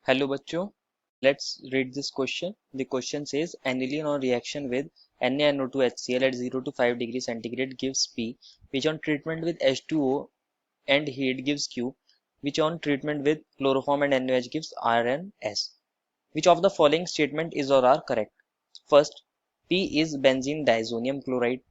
Hello बच्चों, let's read this question. The question says aniline on reaction with NaNO2HCl at 0 to 5 degree centigrade gives P, which on treatment with H2O and heat gives Q, which on treatment with chloroform and NaOH gives R and S. Which of the following statement is or are correct? First, P is benzene diazonium chloride.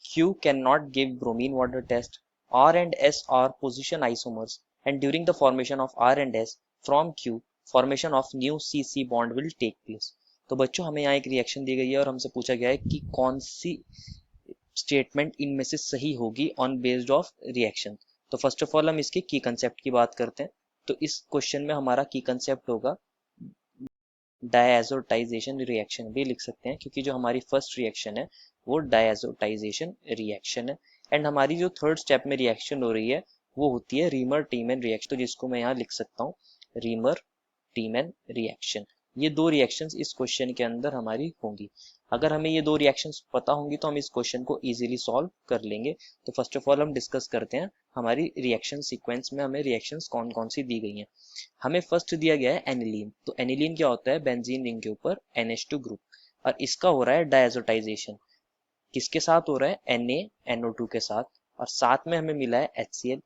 Q cannot give bromine water test. R and S are position isomers, and during the formation of R and S from Q, formation of new CC bond will take place. तो बच्चों हमें यहाँ एक reaction दी गई है और हमसे पूछा गया है कि कौन सी स्टेटमेंट इनमें से सही होगी ऑन बेस्ड ऑफ रिएक्शन। तो फर्स्ट ऑफ ऑल हम इसके की कंसेप्ट की बात करते हैं। तो इस क्वेश्चन में हमारा की कंसेप्ट होगा डायजोटाइजेशन रिएक्शन भी लिख सकते हैं, क्योंकि जो हमारी फर्स्ट रिएक्शन है वो डायजोटाइजेशन रिएक्शन है। एंड हमारी जो थर्ड स्टेप में रिएक्शन हो रही है वो होती है रीमर टीमैन रिएक्शन, तो जिसको मैं यहाँ लिख सकता हूँ रीमर टीमैन रिएक्शन। ये दो रिएक्शंस इस क्वेश्चन के अंदर हमारी होंगी। अगर हमें ये दो रिएक्शंस पता होंगी तो हम इस क्वेश्चन को इजीली सॉल्व कर लेंगे। तो फर्स्ट ऑफ ऑल हम डिस्कस करते हैं हमारी रिएक्शन सीक्वेंस में हमें रिएक्शंस कौन कौन सी दी गई हैं। हमें फर्स्ट दिया गया है एनिलीन। तो एनिलीन क्या होता है? बेंजीन रिंग के ऊपर NH2 ग्रुप, और इसका हो रहा है डायजोटाइजेशन। किसके साथ हो रहा है? NaNO2 के साथ, और साथ में हमें मिला है HCl।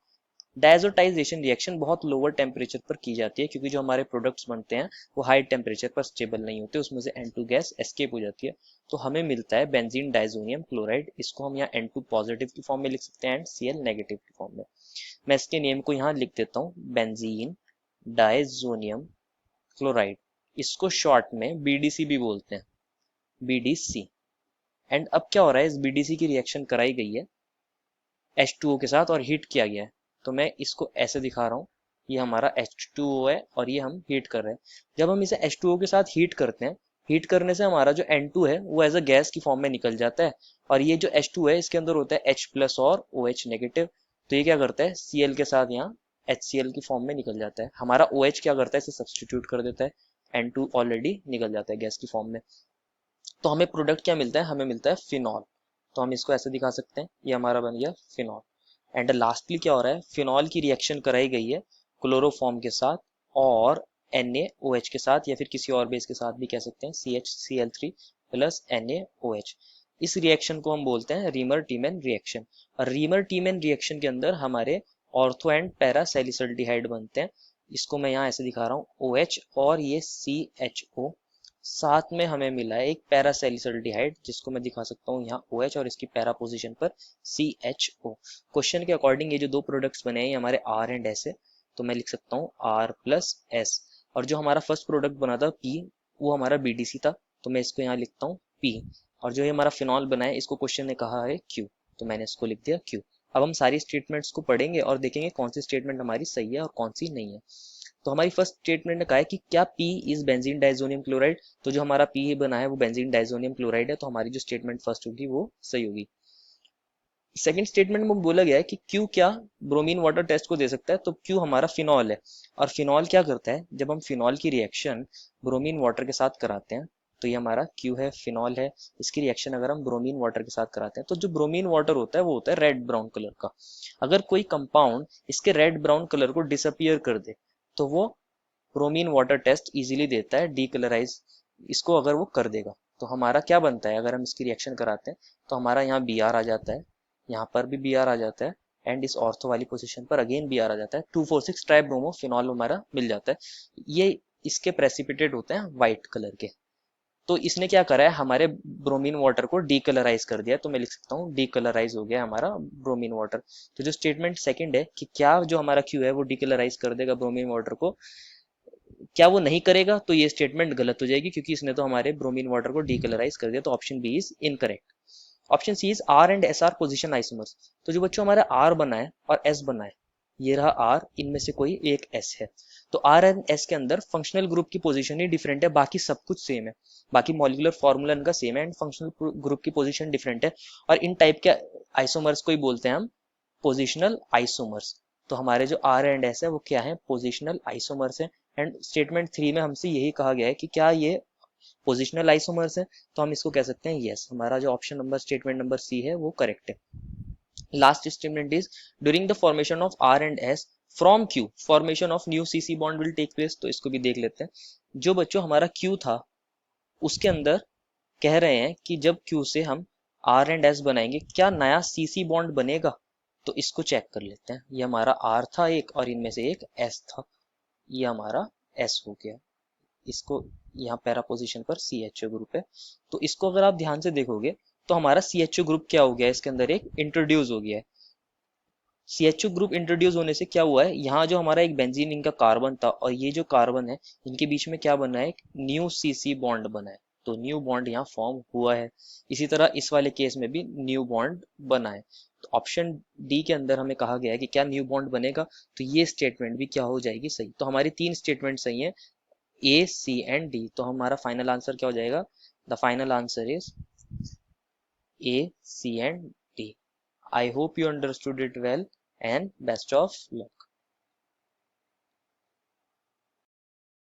डायजोटाइजेशन रिएक्शन बहुत लोअर टेम्परेचर पर की जाती है, क्योंकि जो हमारे प्रोडक्ट्स बनते हैं वो हाई टेम्परेचर पर स्टेबल नहीं होते, उसमें से N2 गैस एस्केप हो जाती है। तो हमें मिलता है बेंजीन डाइजोनियम क्लोराइड। इसको हम यहाँ N2 पॉजिटिव की फॉर्म में लिख सकते हैं एंड Cl नेगेटिव की फॉर्म में। मैं इसके नेम को यहाँ लिख देता हूँ बेंजीन डाइजोनियम क्लोराइड। इसको शॉर्ट में BDC भी बोलते हैं, BDC। एंड अब क्या हो रहा है, इस BDC की रिएक्शन कराई गई है H2O के साथ और हीट किया गया है। तो मैं इसको ऐसे दिखा रहा हूँ, ये हमारा H2O है और ये हम हीट कर रहे हैं। जब हम इसे H2O के साथ हीट करते हैं, हीट करने से हमारा जो N2 है वो एज अ गैस की फॉर्म में निकल जाता है, और ये जो H2 है इसके अंदर होता है H प्लस और OH नेगेटिव। तो ये क्या करता है, Cl के साथ यहाँ HCl की फॉर्म में निकल जाता है। हमारा OH क्या करता है, इसे सब्सटीट्यूट कर देता है, N2 ऑलरेडी निकल जाता है गैस की फॉर्म में। तो हमें प्रोडक्ट क्या मिलता है? हमें मिलता है फिनॉल। तो हम इसको ऐसे दिखा सकते हैं, ये हमारा बन गया फिनॉल। एंड लास्टली क्या हो रहा है, फिनॉल की रिएक्शन कराई गई है क्लोरोफॉर्म के साथ और NaOH के साथ, या फिर किसी और बेस के साथ भी कह सकते हैं, CHCl3 प्लस NaOH। इस रिएक्शन को हम बोलते हैं रीमर टीमैन रिएक्शन। और रीमर टीमैन रिएक्शन के अंदर हमारे ऑर्थो एंड पैरा सैलिसल्डिहाइड बनते हैं। इसको मैं यहाँ ऐसे दिखा रहा हूँ, OH और ये CHO। साथ में हमें मिला है एक पैरासेलिसल्डिहाइड, जिसको मैं दिखा सकता हूँ यहाँ OH और इसकी पैरा पोजीशन पर CHO। क्वेश्चन के अकॉर्डिंग ये जो दो प्रोडक्ट्स बने हैं ये हमारे R एंड S है, तो मैं लिख सकता हूँ R प्लस S। और जो हमारा फर्स्ट प्रोडक्ट बना था P, वो हमारा BDC था, तो मैं इसको यहाँ लिखता हूँ P। और जो ये हमारा फिनॉल बना है इसको क्वेश्चन ने कहा है Q, तो मैंने इसको लिख दिया Q। अब हम सारी स्टेटमेंट्स को पढ़ेंगे और देखेंगे कौन सी स्टेटमेंट हमारी सही है और कौन सी नहीं है। तो हमारी फर्स्ट स्टेटमेंट ने कहा है कि क्या P is benzene diazonium chloride. तो जो हमारा P बना है वो बेंजीन डाइजोनियम क्लोराइड है, तो हमारी जो स्टेटमेंट फर्स्ट होगी वो सही होगी। सेकंड स्टेटमेंट में बोला गया है कि Q क्या ब्रोमीन वाटर टेस्ट को दे सकता है। तो Q हमारा फिनॉल है, और फिनॉल क्या करता है, जब हम फिनॉल की रिएक्शन ब्रोमीन वाटर के साथ कराते हैं, तो ये हमारा Q है, फिनॉल है। इसकी रिएक्शन अगर हम ब्रोमीन वाटर के साथ कराते हैं तो जो ब्रोमीन वाटर होता है वो होता है रेड ब्राउन कलर का। अगर कोई कंपाउंड इसके रेड ब्राउन कलर को डिसअपियर कर दे तो वो ब्रोमीन वाटर टेस्ट इजीली देता है, डीकलराइज इसको अगर वो कर देगा। तो हमारा क्या बनता है, अगर हम इसकी रिएक्शन कराते हैं तो हमारा यहाँ Br आ जाता है, यहाँ पर भी Br आ जाता है, एंड इस ऑर्थो वाली पोजीशन पर अगेन Br आ जाता है। 2,4,6 ट्राइब्रोमो फिनॉल हमारा मिल जाता है। ये इसके प्रेसिपिटेट होते हैं व्हाइट कलर के। तो इसने क्या करा है, हमारे ब्रोमीन वाटर को डीकलराइज कर दिया। तो मैं लिख सकता हूँ डीकलराइज हो गया हमारा ब्रोमीन वाटर। तो जो स्टेटमेंट सेकंड है कि क्या जो हमारा Q है वो डीकलराइज कर देगा ब्रोमीन वाटर को, क्या वो नहीं करेगा, तो ये स्टेटमेंट गलत हो जाएगी, क्योंकि इसने तो हमारे ब्रोमीन वाटर को डीकलराइज कर दिया। तो option B is incorrect. Option C is R and S are position isomers. तो जो बच्चों हमारा R बना है और S बना है, ये रहा R, इनमें से कोई एक S है। तो R एंड S के अंदर फंक्शनल ग्रुप की पोजीशन ही डिफरेंट है, बाकी सब कुछ सेम है, बाकी मॉलिक्यूलर फॉर्मूला इनका सेम है, एंड फंक्शनल ग्रुप की पोजीशन डिफरेंट है। और इन टाइप के आइसोमर्स को ही बोलते हैं हम पोजिशनल आइसोमर्स। तो हमारे जो R एंड S है वो क्या है, पोजिशनल आइसोमर्स है। एंड स्टेटमेंट 3 में हमसे यही कहा गया है कि क्या ये पोजिशनल आइसोमर्स है, तो हम इसको कह सकते हैं यस। हमारा जो option number statement number C है वो करेक्ट है। Last statement is during the formation of R and S from Q formation of new CC bond will take place. तो इसको भी देख लेते हैं। जो बच्चों हमारा क्यू था उसके अंदर कह रहे हैं कि जब क्यू से हम आर एंड एस बनाएंगे क्या नया सीसी बॉन्ड बनेगा। तो इसको चेक कर लेते हैं। ये हमारा आर था एक और इनमें से एक एस था, ये हमारा एस हो गया। इसको यहाँ पैरा पोजीशन पर सी एच ओ ग्रुप है। तो इसको अगर आप ध्यान से देखोगे तो हमारा सी एच ओ ग्रुप क्या हो गया, इसके अंदर एक इंट्रोड्यूस हो गया है। C H O group introduce होने से क्या हुआ है, यहाँ जो हमारा एक बेंजीन इनका कार्बन था और ये जो कार्बन है इनके बीच में क्या बना है, एक न्यू सी सी बॉन्ड बना है। तो न्यू बॉन्ड यहाँ फॉर्म हुआ है। इसी तरह इस वाले केस में भी न्यू बॉन्ड बना है। तो ऑप्शन डी के अंदर हमें कहा गया है कि क्या न्यू बॉन्ड बनेगा, तो ये स्टेटमेंट भी क्या हो जाएगी, सही। तो हमारी तीन स्टेटमेंट सही है, ए सी एंड डी। तो हमारा फाइनल आंसर क्या हो जाएगा, the final answer is A C and D. I hope you understood it well and best of luck.